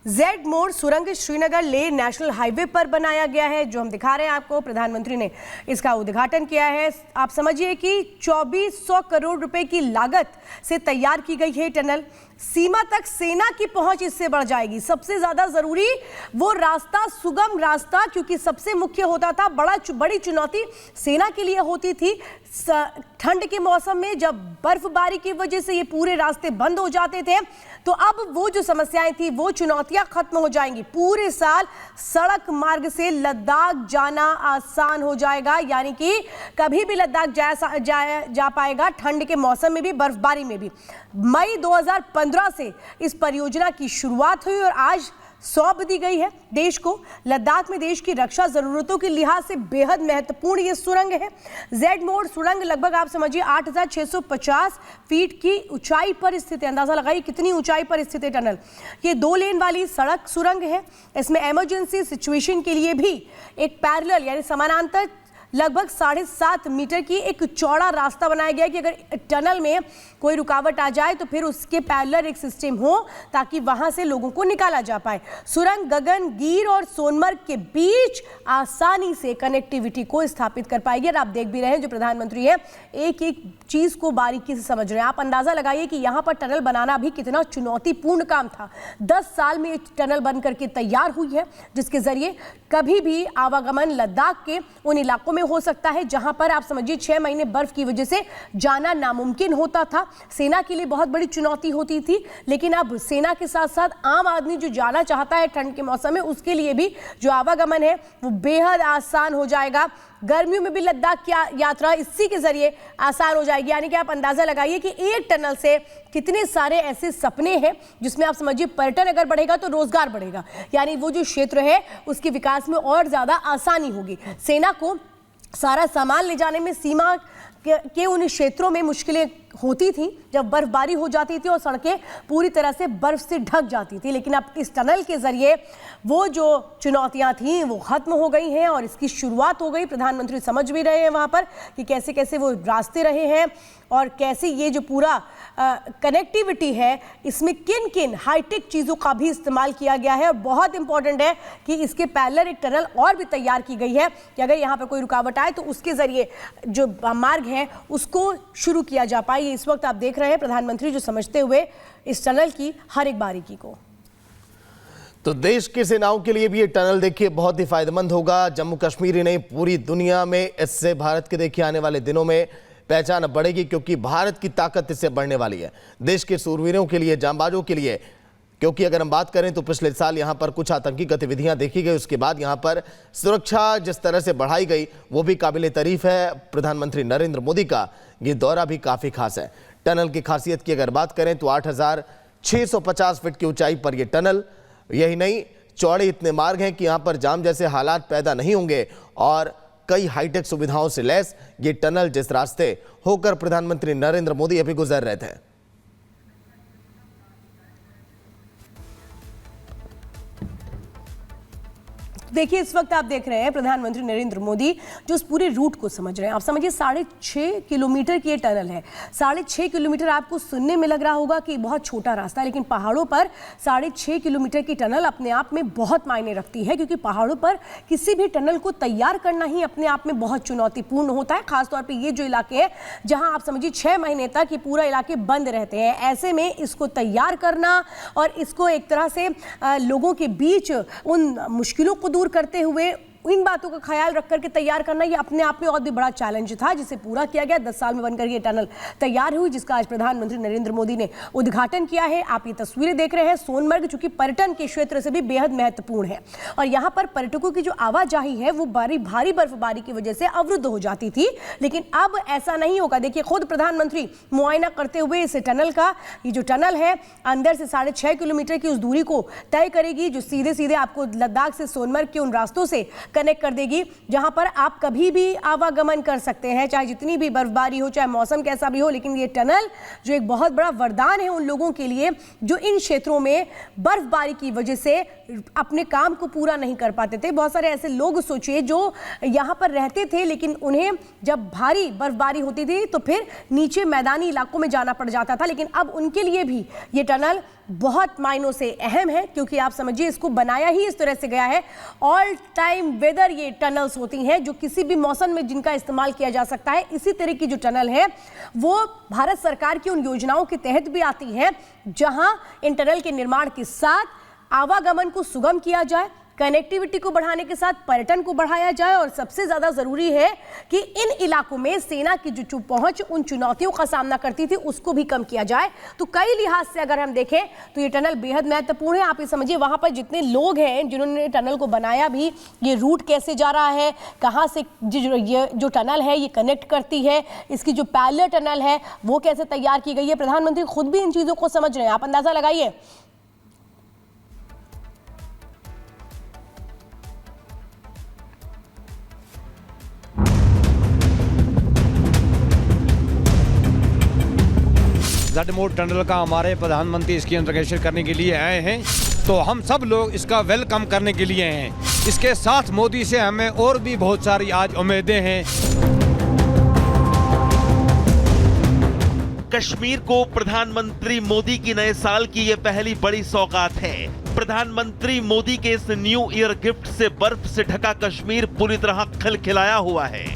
Z मोड़ सुरंग Srinagar Leh national highway पर बनाया गया है, जो हम दिखा रहे हैं आपको। प्रधानमंत्री ने इसका उद्घाटन किया है। आप समझिए कि 2400 करोड़ रुपए की लागत से तैयार की गई है टनल। सीमा तक सेना की पहुंच इससे बढ़ जाएगी। सबसे ज्यादा जरूरी वो रास्ता, सुगम रास्ता, क्योंकि सबसे मुख्य होता था, बड़ी चुनौती सेना के लिए होती थी ठंड के मौसम में, जब बर्फबारी की वजह से ये पूरे रास्ते बंद हो जाते थे। तो अब वो जो समस्याएं थी, वो चुनौतियां खत्म हो जाएंगी। पूरे साल सड़क मार्ग से लद्दाख जाना आसान हो जाएगा, यानी कि कभी भी लद्दाख जा पाएगा, ठंड के मौसम में भी, बर्फबारी में भी। मई 2015 से इस परियोजना की शुरुआत हुई और आज सौंप दी गई है देश को। लद्दाख में देश की रक्षा जरूरतों के लिहाज से बेहद महत्वपूर्ण ये सुरंग है। जेड मोड़ सुरंग लगभग आप समझिए 8650 फीट की ऊंचाई पर स्थित है। अंदाजा लगाइए कितनी ऊंचाई पर स्थित है टनल। ये 2 लेन वाली सड़क सुरंग है। इसमें इमरजेंसी सिचुएशन के लिए भी एक पैरेलल यानी समानांतर लगभग 7.5 मीटर की एक चौड़ा रास्ता बनाया गया है कि अगर टनल में कोई रुकावट आ जाए तो फिर उसके पैरेलल एक सिस्टम हो ताकि वहां से लोगों को निकाला जा पाए। सुरंग गगनगीर और सोनमर्ग के बीच आसानी से कनेक्टिविटी को स्थापित कर पाएगी। और आप देख भी रहे हैं जो प्रधानमंत्री है, एक एक चीज को बारीकी से समझ रहे हैं। आप अंदाजा लगाइए कि यहाँ पर टनल बनाना भी कितना चुनौतीपूर्ण काम था। 10 साल में टनल बन करके तैयार हुई है, जिसके जरिए कभी भी आवागमन लद्दाख के उन इलाकों में हो सकता है जहां पर आप समझिए 6 महीने बर्फ की वजह से जाना नामुमकिन होता था। सेना के लिए बहुत बड़ी चुनौती होती थी, लेकिन अब सेना के साथ साथ आम आदमी जो जाना चाहता है ठंड के मौसम में, उसके लिए भी जो आवागमन है वो बेहद आसान हो जाएगा। गर्मियों में भी लद्दाख की यात्रा इसी के जरिए आसान हो जाएगी। यानी कि आप अंदाजा लगाइए कि एक टनल से कितने सारे ऐसे सपने हैं जिसमें आप समझिए पर्यटन अगर बढ़ेगा तो रोजगार बढ़ेगा, यानी वो जो क्षेत्र है उसके विकास में और ज्यादा आसानी होगी। सेना को सारा सामान ले जाने में सीमा के उन क्षेत्रों में मुश्किलें होती थी जब बर्फबारी हो जाती थी और सड़कें पूरी तरह से बर्फ से ढक जाती थी, लेकिन अब इस टनल के जरिए वो जो चुनौतियां थी वो खत्म हो गई हैं और इसकी शुरुआत हो गई। प्रधानमंत्री समझ भी रहे हैं वहां पर कि कैसे कैसे वो रास्ते रहे हैं और कैसे ये जो पूरा कनेक्टिविटी है, इसमें किन किन हाईटेक चीज़ों का भी इस्तेमाल किया गया है। और बहुत इंपॉर्टेंट है कि इसके पैरेलल एक टनल और भी तैयार की गई है कि अगर यहाँ पर कोई रुकावट आए तो उसके जरिए जो मार्ग है उसको शुरू किया जा पाए। इस वक्त आप देख रहे हैं प्रधानमंत्री जो समझते हुए इस टनल की हर एक बारीकी को। तो देश की सेनाओं के लिए भी ये टनल देखिए बहुत ही फायदेमंद होगा। जम्मू कश्मीर ही नहीं, पूरी दुनिया में इससे भारत के देखिए आने वाले दिनों में पहचान बढ़ेगी, क्योंकि भारत की ताकत इससे बढ़ने वाली है। देश के सूरवीरों के लिए, जांबाजों के लिए, क्योंकि अगर हम बात करें तो पिछले साल यहां पर कुछ आतंकी गतिविधियां देखी गई, उसके बाद यहां पर सुरक्षा जिस तरह से बढ़ाई गई वो भी काबिले तारीफ है। प्रधानमंत्री नरेंद्र मोदी का ये दौरा भी काफी खास है। टनल की खासियत की अगर बात करें तो 8650 फीट की ऊंचाई पर यह टनल, यही नहीं चौड़े इतने मार्ग हैं कि यहां पर जाम जैसे हालात पैदा नहीं होंगे और कई हाईटेक सुविधाओं से लैस ये टनल जिस रास्ते होकर प्रधानमंत्री नरेंद्र मोदी अभी गुजर रहे थे। देखिए इस वक्त आप देख रहे हैं प्रधानमंत्री नरेंद्र मोदी जो उस पूरे रूट को समझ रहे हैं। आप समझिए 6.5 किलोमीटर की ये टनल है। 6.5 किलोमीटर आपको सुनने में लग रहा होगा कि बहुत छोटा रास्ता है, लेकिन पहाड़ों पर 6.5 किलोमीटर की टनल अपने आप में बहुत मायने रखती है, क्योंकि पहाड़ों पर किसी भी टनल को तैयार करना ही अपने आप में बहुत चुनौतीपूर्ण होता है। खासतौर पर ये जो इलाके हैं जहाँ आप समझिए 6 महीने तक ये पूरा इलाके बंद रहते हैं, ऐसे में इसको तैयार करना और इसको एक तरह से लोगों के बीच उन मुश्किलों को करते हुए इन बातों का ख्याल रख करके तैयार करना, ये अपने आप में और भी बड़ा चैलेंज था, जिसे पूरा किया गया। 10 साल में बनकर ये टनल तैयार हुई, जिसका आज प्रधानमंत्री नरेंद्र मोदी ने उद्घाटन किया है। आप ये तस्वीरें देख रहे हैं सोनमर्ग, चूंकि पर्यटन के क्षेत्र से भी बेहद महत्वपूर्ण है और यहाँ पर पर्यटकों की जो आवाजाही है वो भारी बर्फबारी की वजह से अवरुद्ध हो जाती थी, लेकिन अब ऐसा नहीं होगा। देखिए खुद प्रधानमंत्री मुआयना करते हुए इस टनल का, ये जो टनल है अंदर से 6.5 किलोमीटर की उस दूरी को तय करेगी, जो सीधे सीधे आपको लद्दाख से सोनमर्ग के उन रास्तों से कनेक्ट कर देगी, जहां पर आप कभी भी आवागमन कर सकते हैं, चाहे जितनी भी बर्फबारी हो, चाहे मौसम कैसा भी हो। लेकिन ये टनल जो एक बहुत बड़ा वरदान है उन लोगों के लिए जो इन क्षेत्रों में बर्फबारी की वजह से अपने काम को पूरा नहीं कर पाते थे। बहुत सारे ऐसे लोग सोचिए जो यहां पर रहते थे, लेकिन उन्हें जब भारी बर्फबारी होती थी तो फिर नीचे मैदानी इलाकों में जाना पड़ जाता था, लेकिन अब उनके लिए भी ये टनल बहुत मायनों से अहम है, क्योंकि आप समझिए इसको बनाया ही इस तरह से गया है। ऑल टाइम वेदर ये टनल्स होती हैं जो किसी भी मौसम में जिनका इस्तेमाल किया जा सकता है। इसी तरह की जो टनल है वो भारत सरकार की उन योजनाओं के तहत भी आती है जहां इन टनल के निर्माण के साथ आवागमन को सुगम किया जाए, कनेक्टिविटी को बढ़ाने के साथ पर्यटन को बढ़ाया जाए, और सबसे ज्यादा जरूरी है कि इन इलाकों में सेना की जो पहुंच उन चुनौतियों का सामना करती थी उसको भी कम किया जाए। तो कई लिहाज से अगर हम देखें तो ये टनल बेहद महत्वपूर्ण है। आप ये समझिए वहां पर जितने लोग हैं जिन्होंने टनल को बनाया भी, ये रूट कैसे जा रहा है, कहां से ये जो टनल है ये कनेक्ट करती है, इसकी जो पैरेलल टनल है वो कैसे तैयार की गई है, प्रधानमंत्री खुद भी इन चीजों को समझ रहे हैं। आप अंदाजा लगाइए। जेड मोड टनल का हमारे प्रधानमंत्री इसकी इंट्रोगेशन करने के लिए आए हैं, तो हम सब लोग इसका वेलकम करने के लिए हैं। इसके साथ मोदी से हमें और भी बहुत सारी आज उम्मीदें हैं। कश्मीर को प्रधानमंत्री मोदी की नए साल की ये पहली बड़ी सौगात है। प्रधानमंत्री मोदी के इस न्यू ईयर गिफ्ट से बर्फ से ढका कश्मीर पूरी तरह खिलखिलाया हुआ है।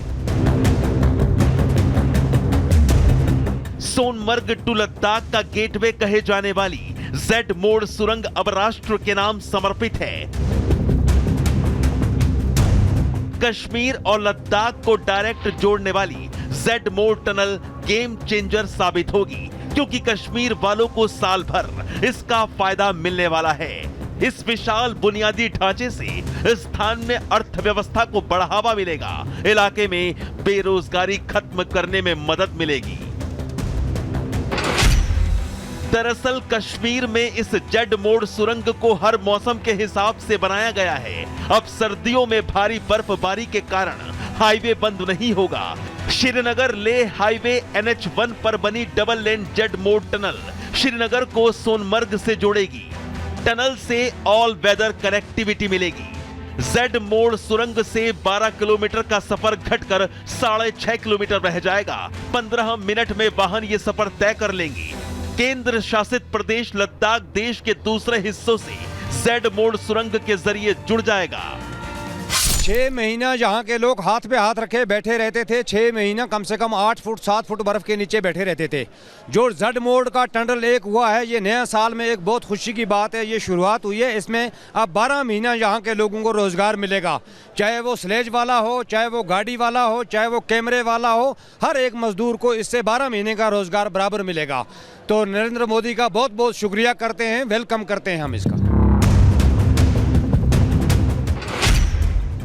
सोनमर्ग टू लद्दाख का गेटवे कहे जाने वाली जेड मोड सुरंग अब राष्ट्र के नाम समर्पित है। कश्मीर और लद्दाख को डायरेक्ट जोड़ने वाली Z mode tunnel game changer साबित होगी, क्योंकि कश्मीर वालों को साल भर इसका फायदा मिलने वाला है। इस विशाल बुनियादी ढांचे से स्थान में अर्थव्यवस्था को बढ़ावा मिलेगा, इलाके में बेरोजगारी खत्म करने में मदद मिलेगी। दरअसल कश्मीर में इस जेड मोड सुरंग को हर मौसम के हिसाब से बनाया गया है। अब सर्दियों में भारी बर्फबारी के कारण हाईवे बंद नहीं होगा। श्रीनगर लेह हाईवे NH1 पर बनी double lane Z mode tunnel Srinagar को सोनमर्ग से जोड़ेगी। टनल से ऑल वेदर कनेक्टिविटी मिलेगी। जेड मोड सुरंग से 12 किलोमीटर का सफर घटकर 6.5 किलोमीटर रह जाएगा। 15 मिनट में वाहन ये सफर तय कर लेंगे। केंद्र शासित प्रदेश लद्दाख देश के दूसरे हिस्सों से जेड मोड सुरंग के जरिए जुड़ जाएगा। 6 महीना जहाँ के लोग हाथ पे हाथ रखे बैठे रहते थे, 6 महीना कम से कम 8 फुट 7 फुट बर्फ के नीचे बैठे रहते थे। जो जेड मोड का टनल एक हुआ है, ये नया साल में एक बहुत खुशी की बात है। ये शुरुआत हुई है, इसमें अब 12 महीना यहाँ के लोगों को रोजगार मिलेगा। चाहे वो स्लेज वाला हो, चाहे वो गाड़ी वाला हो, चाहे वो कैमरे वाला हो, हर एक मजदूर को इससे 12 महीने का रोजगार बराबर मिलेगा। तो नरेंद्र मोदी का बहुत बहुत शुक्रिया करते हैं, वेलकम करते हैं हम इसका।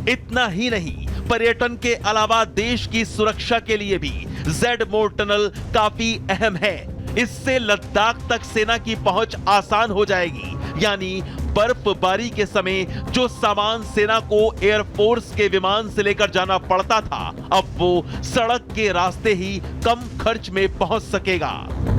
इतना ही नहीं, पर्यटन के अलावा देश की सुरक्षा के लिए भी जेड मोड टनल काफी अहम है। इससे लद्दाख तक सेना की पहुंच आसान हो जाएगी, यानी बर्फबारी के समय जो सामान सेना को एयरफोर्स के विमान से लेकर जाना पड़ता था, अब वो सड़क के रास्ते ही कम खर्च में पहुंच सकेगा।